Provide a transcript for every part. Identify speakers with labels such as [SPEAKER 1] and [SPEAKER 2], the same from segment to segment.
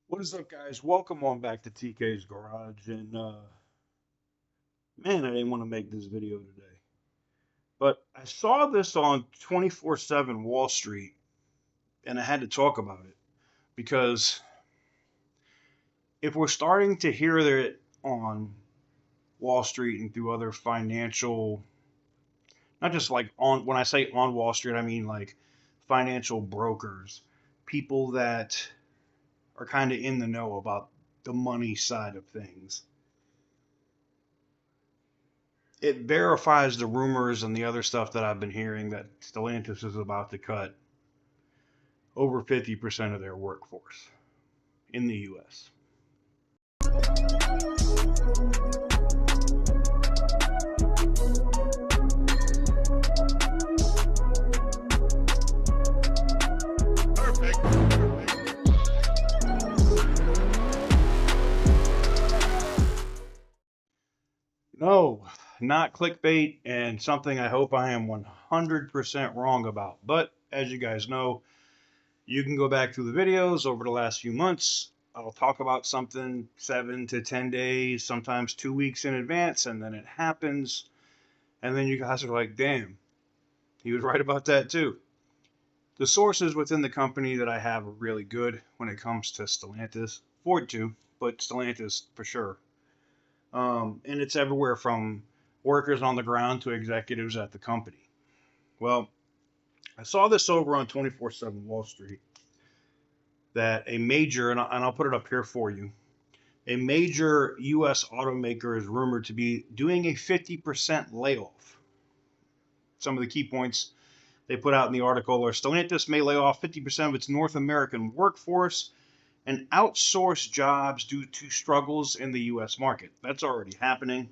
[SPEAKER 1] What is up, guys? Welcome on back to TK's Garage. Man, I didn't want to make this video today, but I saw this on 24/7 Wall Street, and I had to talk about it because if we're starting to hear it on Wall Street and through other financial, not just like on when I say on Wall Street, I mean like financial brokers, people that are kind of in the know about the money side of things. It verifies the rumors and the other stuff that I've been hearing that Stellantis is about to cut over 50% of their workforce in the US. No, not clickbait, and something I hope I am 100% wrong about. But as you guys know, you can go back through the videos over the last few months. I'll talk about something 7 to 10 days, sometimes 2 weeks in advance, and then it happens. And then you guys are like, damn, he was right about that too. The sources within the company that I have are really good when it comes to Stellantis. Ford too, but Stellantis for sure. And it's everywhere from workers on the ground to executives at the company. Well, I saw this over on 24/7 Wall Street that a major, and I'll put it up here for you, a major U.S. automaker is rumored to be doing a 50% layoff. Some of the key points they put out in the article are Stellantis may lay off 50% of its North American workforce and outsource jobs due to struggles in the U.S. market. That's already happening.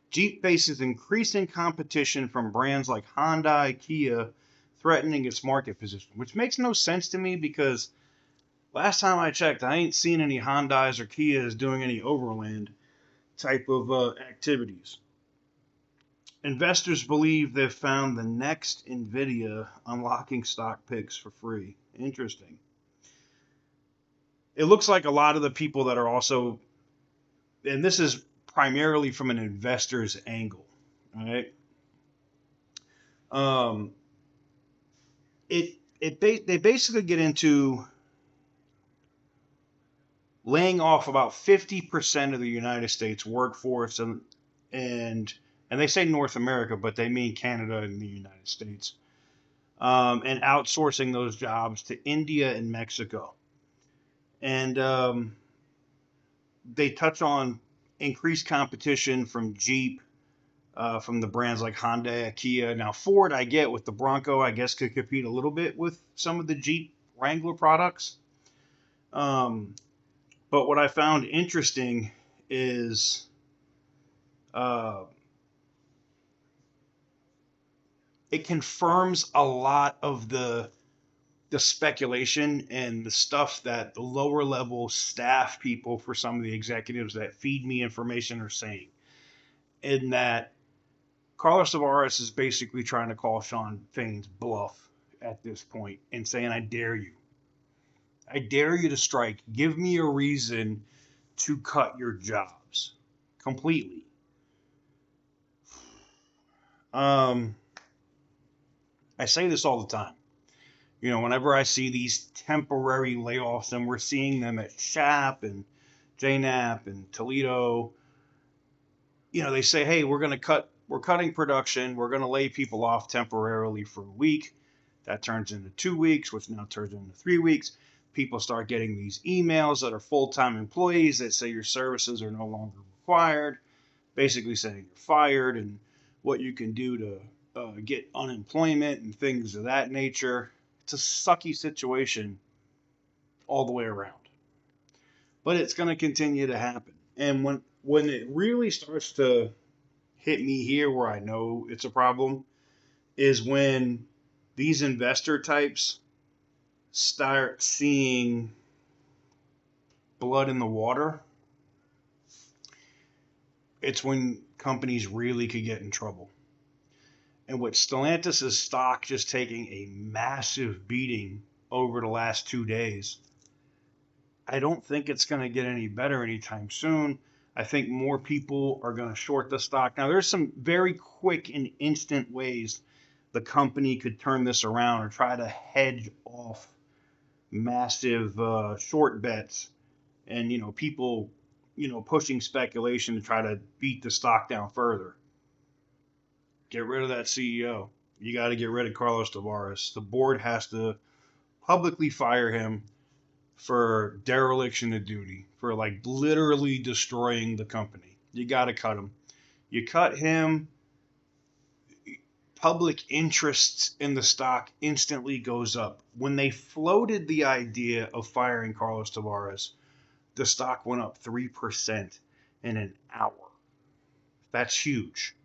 [SPEAKER 1] Jeep faces increasing competition from brands like Honda, Kia, threatening its market position, which makes no sense to me because last time I checked, I ain't seen any Hondas or Kias doing any overland type of activities. Investors believe they've found the next NVIDIA unlocking stock picks for free. Interesting. It looks like a lot of the people that are also, and this is primarily from an investor's angle, all right? Um, they basically get into laying off about 50% of the United States workforce and and they say North America, but they mean Canada and the United States, and outsourcing those jobs to India and Mexico. And they touch on increased competition from Jeep, from the brands like Honda, Kia. Now Ford, I get with the Bronco, I guess could compete a little bit with some of the Jeep Wrangler products. Um, but what I found interesting is uh, it confirms a lot of the speculation and the stuff that the lower level staff people for some of the executives that feed me information are saying. In that Carlos Tavares is basically trying to call Sean Fane's bluff at this point and saying, I dare you. I dare you to strike. Give me a reason to cut your jobs completely. Um, I say this all the time. You know, whenever I see these temporary layoffs, and we're seeing them at SHAP and JNAP and Toledo, you know, they say, hey, we're cutting production, we're going to lay people off temporarily for a week. That turns into 2 weeks, which now turns into 3 weeks. People start getting these emails that are full-time employees that say your services are no longer required, basically saying you're fired and what you can do to get unemployment and things of that nature. It's a sucky situation all the way around. But it's going to continue to happen. And when it really starts to hit me here where I know it's a problem is when these investor types start seeing blood in the water. It's when companies really could get in trouble. And with Stellantis' stock just taking a massive beating over the last 2 days, I don't think it's going to get any better anytime soon. I think more people are going to short the stock. Now, there's some very quick and instant ways the company could turn this around or try to hedge off massive short bets and, people, pushing speculation to try to beat the stock down further. Get rid of that CEO. You got to get rid of Carlos Tavares. The board has to publicly fire him for dereliction of duty, for like literally destroying the company. You got to cut him. You cut him, public interest in the stock instantly goes up. When they floated the idea of firing Carlos Tavares, the stock went up 3% in an hour. That's huge.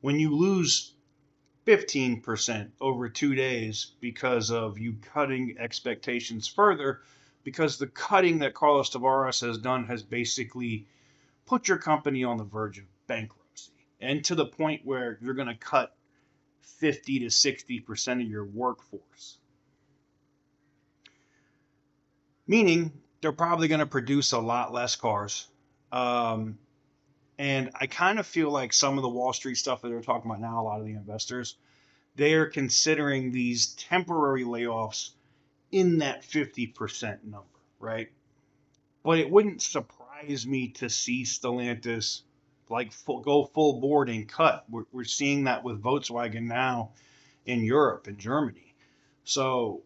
[SPEAKER 1] When you lose 15% over 2 days because of you cutting expectations further, because the cutting that Carlos Tavares has done has basically put your company on the verge of bankruptcy, and to the point where you're going to cut 50 to 60% of your workforce. Meaning they're probably going to produce a lot less cars. And I kind of feel like some of the Wall Street stuff that they're talking about now, a lot of the investors, they are considering these temporary layoffs in that 50% number, right? But it wouldn't surprise me to see Stellantis go full board and cut. We're seeing that with Volkswagen now in Europe and Germany. So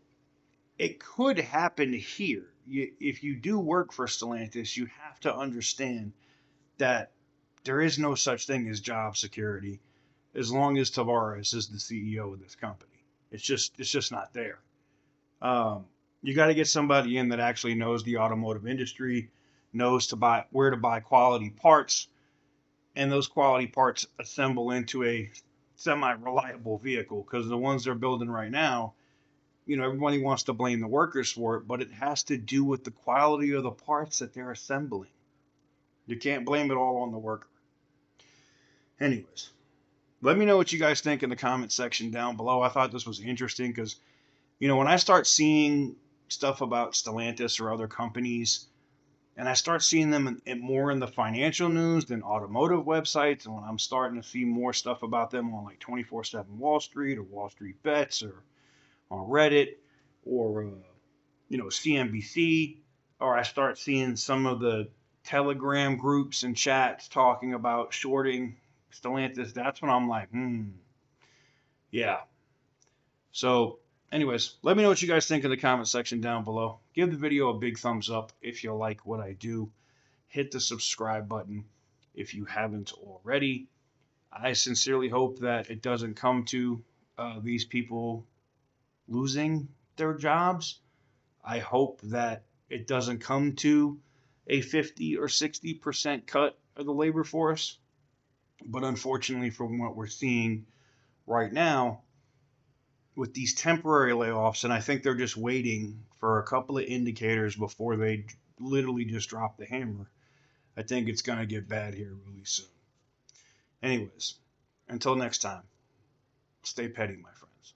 [SPEAKER 1] it could happen here. If you do work for Stellantis, you have to understand that there is no such thing as job security as long as Tavares is the CEO of this company. It's just not there. You got to get somebody in that actually knows the automotive industry, knows where to buy quality parts, and those quality parts assemble into a semi-reliable vehicle. Because the ones they're building right now, everybody wants to blame the workers for it, but it has to do with the quality of the parts that they're assembling. You can't blame it all on the worker. Anyways, let me know what you guys think in the comment section down below. I thought this was interesting because, when I start seeing stuff about Stellantis or other companies, and I start seeing them more in the financial news than automotive websites, and when I'm starting to see more stuff about them on like 24/7 Wall Street or Wall Street Bets or on Reddit or, CNBC, or I start seeing some of the Telegram groups and chats talking about shorting Stellantis, that's when I'm like, yeah. So, anyways, let me know what you guys think in the comment section down below. Give the video a big thumbs up if you like what I do. Hit the subscribe button if you haven't already. I sincerely hope that it doesn't come to these people losing their jobs. I hope that it doesn't come to a 50 or 60% cut of the labor force. But unfortunately, from what we're seeing right now with these temporary layoffs, and I think they're just waiting for a couple of indicators before they literally just drop the hammer, I think it's going to get bad here really soon. Anyways, until next time, stay petty, my friends.